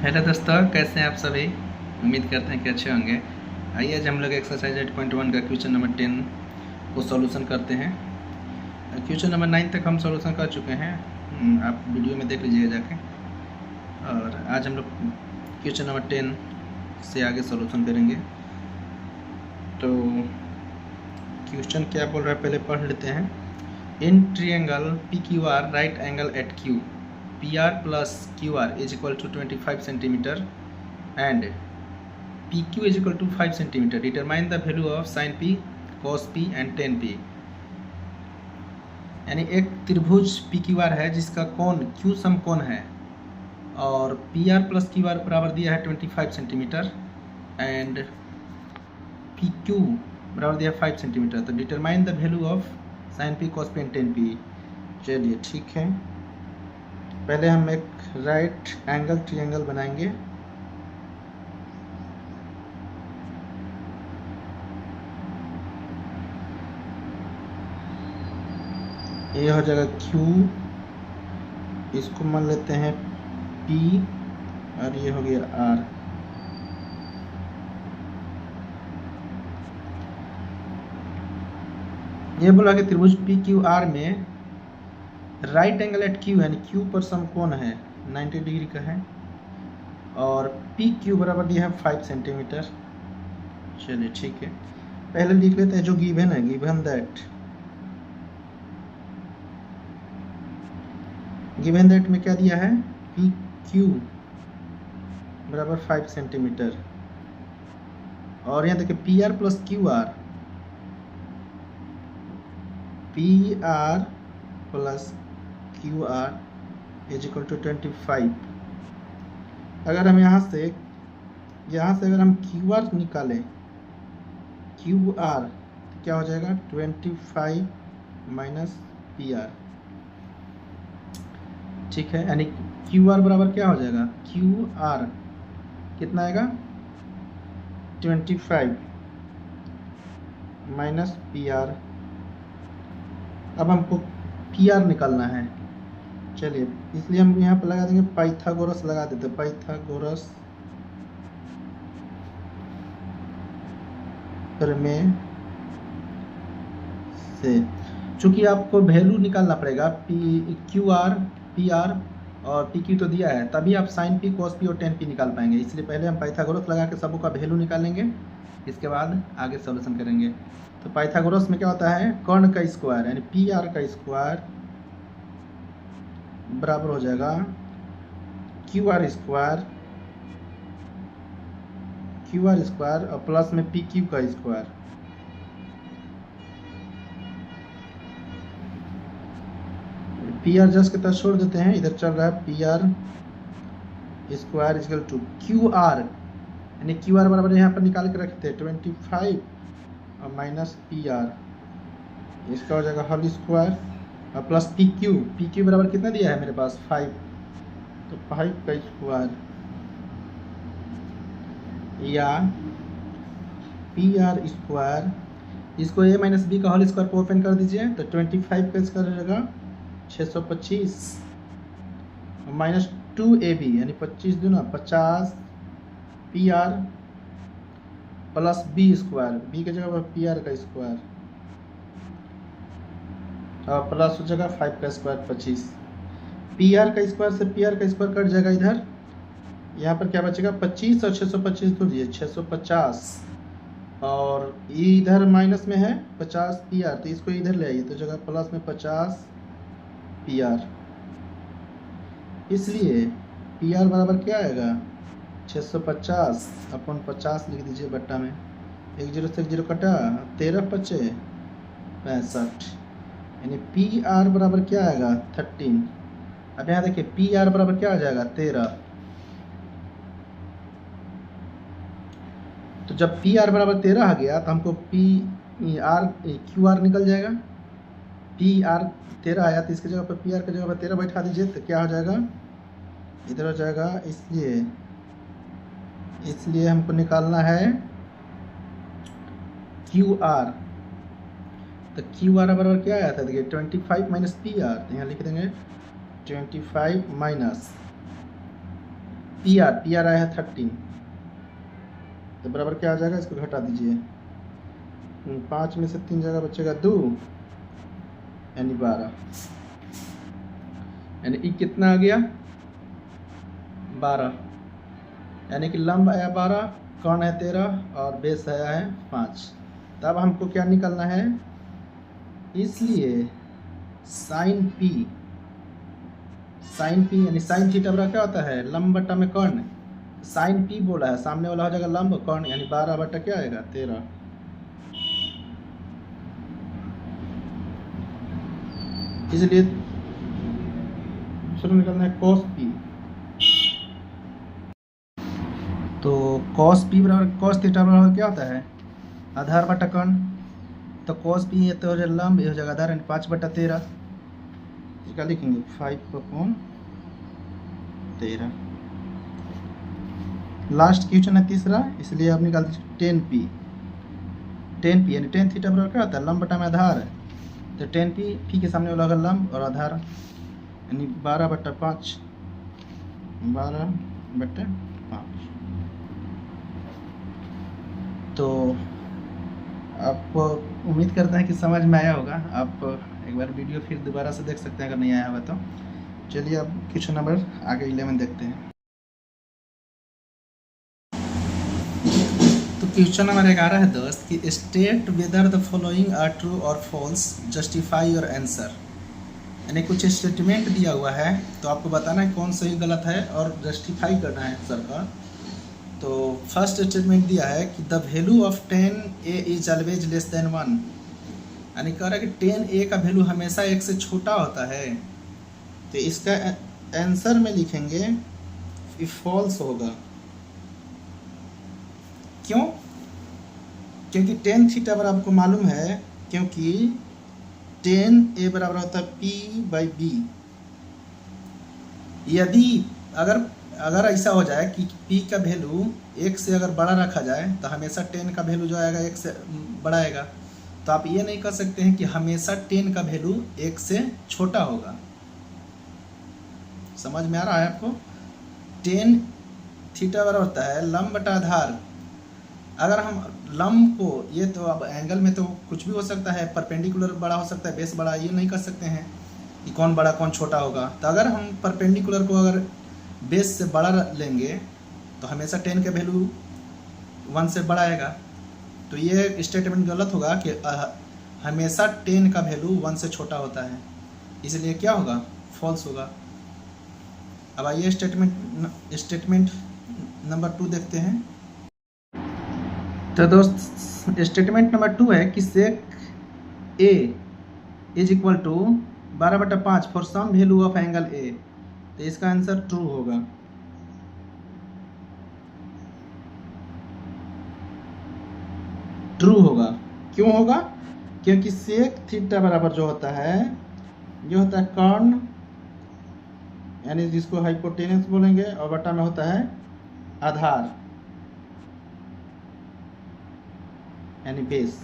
Hello दोस्तों, कैसे हैं आप सभी। उम्मीद करते हैं कि अच्छे होंगे। आइए आज हम लोग एक्सरसाइज 8.1 का क्वेश्चन नंबर 10 को सॉल्यूशन करते हैं। क्वेश्चन नंबर 9 तक हम सॉल्यूशन कर चुके हैं, आप वीडियो में देख लीजिएगा जाके। और आज हम लोग क्वेश्चन नंबर 10 से आगे सॉल्यूशन करेंगे। तो क्वेश्चन क्या बोल रहा है पहले पढ़ लेते हैं। In triangle PQR right angle at Q, PR plus QR is equal to 25 centimeter and PQ is equal to 5 centimeter. Determine the value of sin P, cos P and tan P. यानी एक त्रिभुज PQR है जिसका कोण Q सम कोण है और PR plus QR बराबर दिया है 25 सेंटीमीटर एंड PQ बराबर दिया है 5 सेंटीमीटर। तो determine the value of sin P, cos P and tan P। चलिए ठीक है, पहले हम एक राइट एंगल ट्रायंगल बनाएंगे। ये हो जाएगा Q, इसको मान लेते हैं P और ये हो गया R। ये बोला कि त्रिभुज PQR में राइट एंगल एट Q यानी Q पर समकोण है 90 डिग्री का है और PQ बराबर दिया है 5 सेंटीमीटर। चलिए ठीक है, पहले लिख लेते हैं जो गिवन है। गिवन दैट में क्या दिया है, PQ बराबर 5 सेंटीमीटर और यहाँ देखिए PR plus QR, PR plus QR is equal to 25। अगर हम यहाँ से अगर हम QR निकालें, QR तो क्या हो जाएगा 25 माइनस PR। ठीक है, यानी QR बराबर क्या हो जाएगा, QR कितना आएगा 25 माइनस PR। अब हमको PR निकालना है। चलिए इसलिए हम यहाँ पर लगा देंगे पाइथागोरस लगा देते हैं, पाइथागोरस प्रमेय से। चूंकि आपको वैल्यू निकालना पड़ेगा QR, PR और PQ तो दिया है, तभी आप sin P, cos P और tan P निकाल पाएंगे। इसलिए पहले हम पाइथागोरस लगा के सबों का वैल्यू निकालेंगे, इसके बाद आगे सॉल्यूशन करेंगे। तो पाइथागोरस में क्या होता है, कर्ण का स्क्वायर यानी PR का स्क्वायर बराबर हो जाएगा QR स्क्वायर और प्लस में PQ का स्क्वायर। PR जस्ट के तरह छोड़ देते हैं, इधर चल रहा है PR square equal to QR यानी QR बराबर यहाँ पर निकाल के रखते हैं 25 और माइनस PR, इसका हो जाएगा होल स्क्वायर और प्लस PQ बराबर कितना दिया है मेरे पास 5, तो 5 का स्क्वायर या PR स्क्वायर, इसको A माइनस B का होल स्क्वायर को ओपन कर दीजिए तो 25 का स्क्वायर हो जाएगा 625 और माइनस 2AB यानी 25 दूना 50 PR plus B square, B की जगह पर PR का स्क्वायर और प्लस हो जाएगा 5 का स्क्वायर 25। PR का स्क्वायर से PR का स्क्वायर कट जाएगा, इधर यहाँ पर क्या बचेगा 25 और 625 तो दिए 650 और इधर माइनस में है 50 PR, तो इसको इधर ले आइए तो जगह प्लस में 50 PR। इसलिए PR बराबर क्या आएगा 650 अपन 50 लिख दीजिए बट्टा में, 1 0 से 1 0 कटा 13 बचे 65 यानी PR बराबर क्या आएगा 13। अब यहाँ देखिए PR बराबर क्या आ जाएगा 13। तो जब PR बराबर 13 आ गया तो हमको QR निकल जाएगा। PR 13 आया तो इसकी जगह पर PR की जगह पर 13 बैठा दीजिए तो क्या हो जाएगा, इधर हो जाएगा। इसलिए हमको निकालना है QR, तो QR बराबर क्या आया था देखिए 25 माइनस PR, तो यहाँ लिख देंगे 25 माइनस पी आर आया है 13, तो बराबर क्या आ जाएगा, इसको घटा दीजिए। 5 में से 3 जगह बचेगा 2, यानी 12, यानी ई कितना आ गया 12, यानी कि लंब आया 12, कर्ण है 13 और बेस आया है 5। तब हमको क्या निकालना है, इसलिए साइन पी यानी साइन थीटा बराबर क्या होता है, लंब बटा में कर्ण। साइन पी बोला है, सामने वाला हो जाएगा लंब, कर्ण यानी 12 बटा क्या आएगा 13। इसलिए शुरू निकलना है कॉस पी। तो कॉस पी बराबर कॉस थीटा बराबर क्या होता है, आधार बटा कर्ण। तो कॉस पी ये तो हो जाएगा लंब, ये हो जाएगा आधार, यानी 5 बटा 13। क्या लिखेंगे 5/13। लास्ट क्वेश्चन है तीसरा, इसलिए आप निकाल दीजिए 10p यानी टेन थीटा बराबर क्या होता है, लंब बटा में आधार। तो 10p पी के सामने वाला होगा लंब और आधार, यानी 12 बटा 5। तो आपको उम्मीद करते हैं कि समझ में आया होगा। आप एक बार वीडियो फिर दोबारा से देख सकते हैं अगर नहीं आया हुआ तो। चलिए अब क्वेश्चन नंबर आगे 11 देखते हैं। तो क्वेश्चन नंबर 11 है दोस्त कि state whether the following are true और फॉल्स, जस्टिफाई योर आंसर। यानी कुछ स्टेटमेंट दिया हुआ है, तो आपको बताना है कौन सही गलत है और जस्टिफाई करना है आंसर का। तो फर्स्ट स्टेटमेंट दिया है कि the value of 10a is always less than 1, यानी कह रहा है कि 10a का वैल्यू हमेशा 1 से छोटा होता है। तो इसका आंसर में लिखेंगे कि फॉल्स होगा। क्यों? क्योंकि 10 थीटा बराबर आपको मालूम है, क्योंकि 10a बराबर होता है p/b। यदि अगर ऐसा हो जाए कि p का वैल्यू 1 से अगर बड़ा रखा जाए तो हमेशा 10 का वैल्यू जो आएगा 1 से बड़ा आएगा। तो आप ये नहीं कर सकते हैं कि हमेशा 10 का वैल्यू 1 से छोटा होगा। समझ में आ रहा है आपको? 10 थीटा बराबर होता है लंब बटा आधार। अगर हम लंब को, ये तो अब एंगल में तो कुछ भी हो सकता है, परपेंडिकुलर बड़ा हो सकता है, बेस बड़ा, ये नहीं कर सकते हैं कि कौन बड़ा कौन छोटा होगा। तो अगर हम परपेंडिकुलर को अगर बेस से बड़ा लेंगे तो हमेशा 10 का वैल्यू 1 से बड़ा आएगा। तो ये स्टेटमेंट गलत होगा कि हमेशा 10 का वैल्यू 1 से छोटा होता है, इसलिए क्या होगा, फॉल्स होगा। अब आइए स्टेटमेंट नंबर 2 देखते हैं। तो दोस्त स्टेटमेंट नंबर 2 है कि sec A is equal to 12/5 for some value of angle A. तो इसका आंसर ट्रू होगा। ट्रू होगा। क्यों होगा? क्योंकि सेक थीटा बराबर जो होता है, ये होता है कर्ण, यानी जिसको हाइपोटेनस बोलेंगे, और बटा में होता है आधार यानी बेस।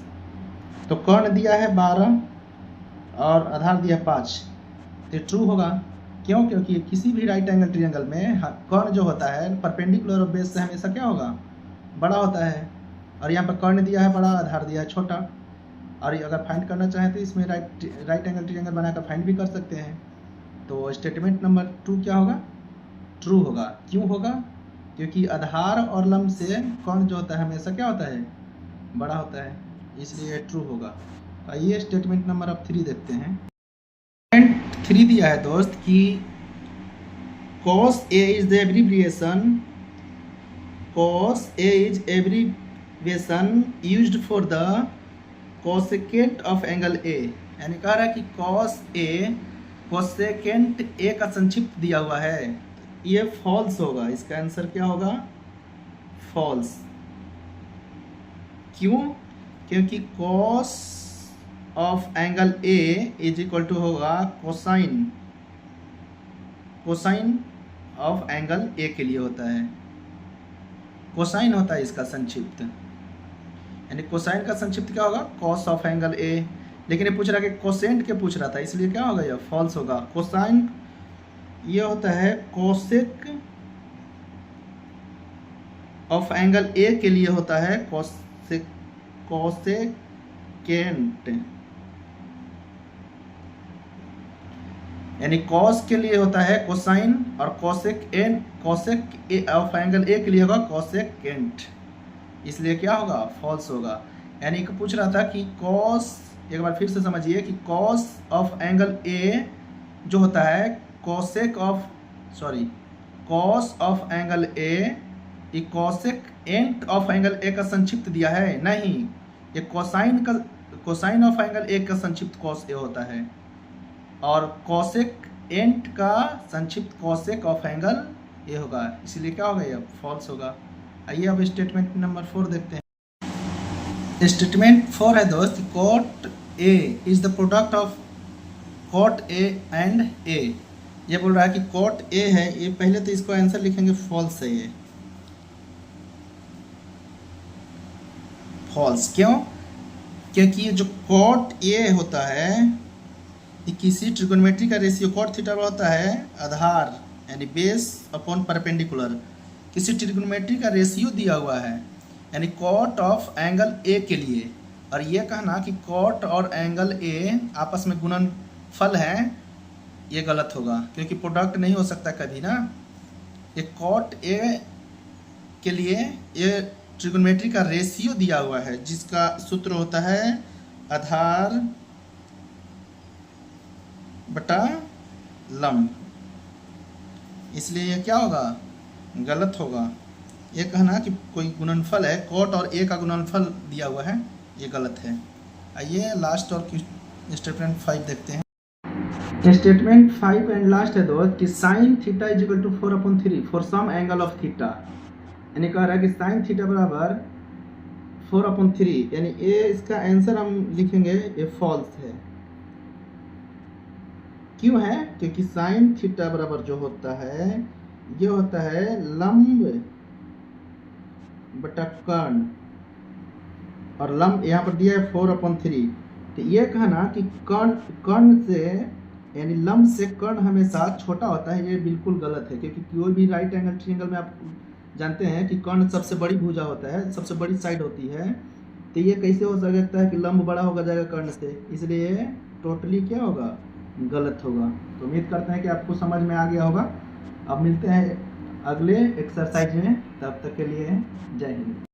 तो कर्ण दिया है 12 और आधार दिया 5, तो ट्रू होगा। क्यों? क्योंकि किसी भी राइट एंगल ट्रायंगल में कर्ण जो होता है परपेंडिकुलर और बेस से हमेशा क्या होगा, बड़ा होता है। और यहाँ पर कर्ण दिया है बड़ा, आधार दिया है छोटा। और अगर फाइंड करना चाहें तो इसमें राइट एंगल ट्रायंगल बनाकर फाइंड भी कर सकते हैं। तो स्टेटमेंट नंबर 2 क्या होगा, ट्रू होगा। क्यों होगा? क्योंकि आधार और लंब से कर्ण जो होता है हमेशा क्या होता है, बड़ा होता है, इसलिए ट्रू होगा। आइए स्टेटमेंट नंबर अब 3 देखते हैं। स्टेटमेंट 3 दिया है दोस्त कि cos A is the abbreviation, cos A is abbreviation used for the cosecant of angle A। यानी कह रहा है कि cos A कोसेकेंट A का संक्षिप्त दिया हुआ है, ये फॉल्स होगा। इसका आंसर क्या होगा, फॉल्स। क्यों? क्योंकि cos of angle A is equal to होगा कोसाइन ऑफ एंगल A के लिए होता है, कोसाइन होता है इसका संक्षिप्त। यानी कोसाइन का संक्षिप्त क्या होगा, cos ऑफ एंगल A। लेकिन ये पूछ रहा है कि कोसेंट के पूछ रहा था, इसलिए क्या होगा, ये फॉल्स होगा। कोसाइन ये होता है कोसेक ऑफ एंगल ए के लिए होता है कोसेकेंट, यानी कॉस के लिए होता है कोसाइन और कोसेक ऑफ एंगल ए के लिए होगा कोसेकेंट, इसलिए क्या होगा, फॉल्स होगा। यानी कि पूछ रहा था कि कॉस, एक बार फिर से समझिए कि कॉस ऑफ एंगल ए जो होता है कॉस ऑफ एंगल ए, ये कोसेकेंट ऑफ एंगल ए का संक्षिप्त दिया है, नहीं, ये कोसाइन ऑफ एंगल ए का संक्षिप्त कॉस ए होता है और कोसेकेंट का संक्षिप्त कोसेक ऑफ एंगल ए होगा, इसलिए क्या होगा, ये फॉल्स होगा। आइए अब स्टेटमेंट नंबर 4 देखते हैं। स्टेटमेंट 4 है दोस्त, cot A is the product of cot A and A. ये बोल रहा है कि कॉट ए है, ये पहले तो इसको आंसर लिखेंगे फॉल्स है, ये फॉल्स क्यों, क्योंकि जो कॉट ए होता है ये किसी ट्रिगोनोमेट्री का रेशियो कॉट थीटा होता है आधार यानी बेस अपॉन परपेंडिकुलर, किसी ट्रिगोनोमेट्री का रेशियो दिया हुआ है यानी कॉट ऑफ एंगल ए के लिए, और ये कहना कि कॉट और एंगल ए आपस में गुणनफल है, ये गलत होगा क्योंकि प्रोडक्ट नहीं हो सकता कभी ना। ये कॉट ए के लिए ये ट्रिगोनोमेट्री का रेशियो दिया हुआ है जिसका सूत्र होता है आधार बटा लंब, इसलिए ये क्या होगा, गलत होगा। ये कहना कि कोई गुणनफल है, कॉट और ए का गुणनफल दिया हुआ है, ये गलत है। आइए लास्ट और स्टेटमेंट 5 देखते हैं। स्टेटमेंट 5 एंड लास्ट है दोस्त कि sine theta is equal to 4/3 for some angle of theta, यानी कह रहा है कि साइन थीटा बराबर 4/3, यानी ये इसका आंसर हम लिखेंगे ये फॉल्स है। क्यों है, क्योंकि साइन थीटा बराबर जो होता है ये होता है लंब बटा कर्ण, और लंब यहाँ पर दिया है 4/3, तो ये कहना कि कर्ण से यानी लंब से कर्ण हमेशा छोटा होता है, ये बिल्कुल गलत है, क्योंकि कोई भी राइट एंगल ट्रायंगल में आप जानते हैं कि कर्ण सबसे बड़ी भुजा होता है, सबसे बड़ी साइड होती है, तो ये कैसे हो सकता है कि लंब बड़ा होगा जाएगा कर्ण से, इसलिए टोटली क्या होगा, गलत होगा। तो उम्मीद करते हैं कि आपको समझ में आ गया होगा। अब मिलते हैं अगले एक्सरसाइज में, तब तक के लिए जय हिंद।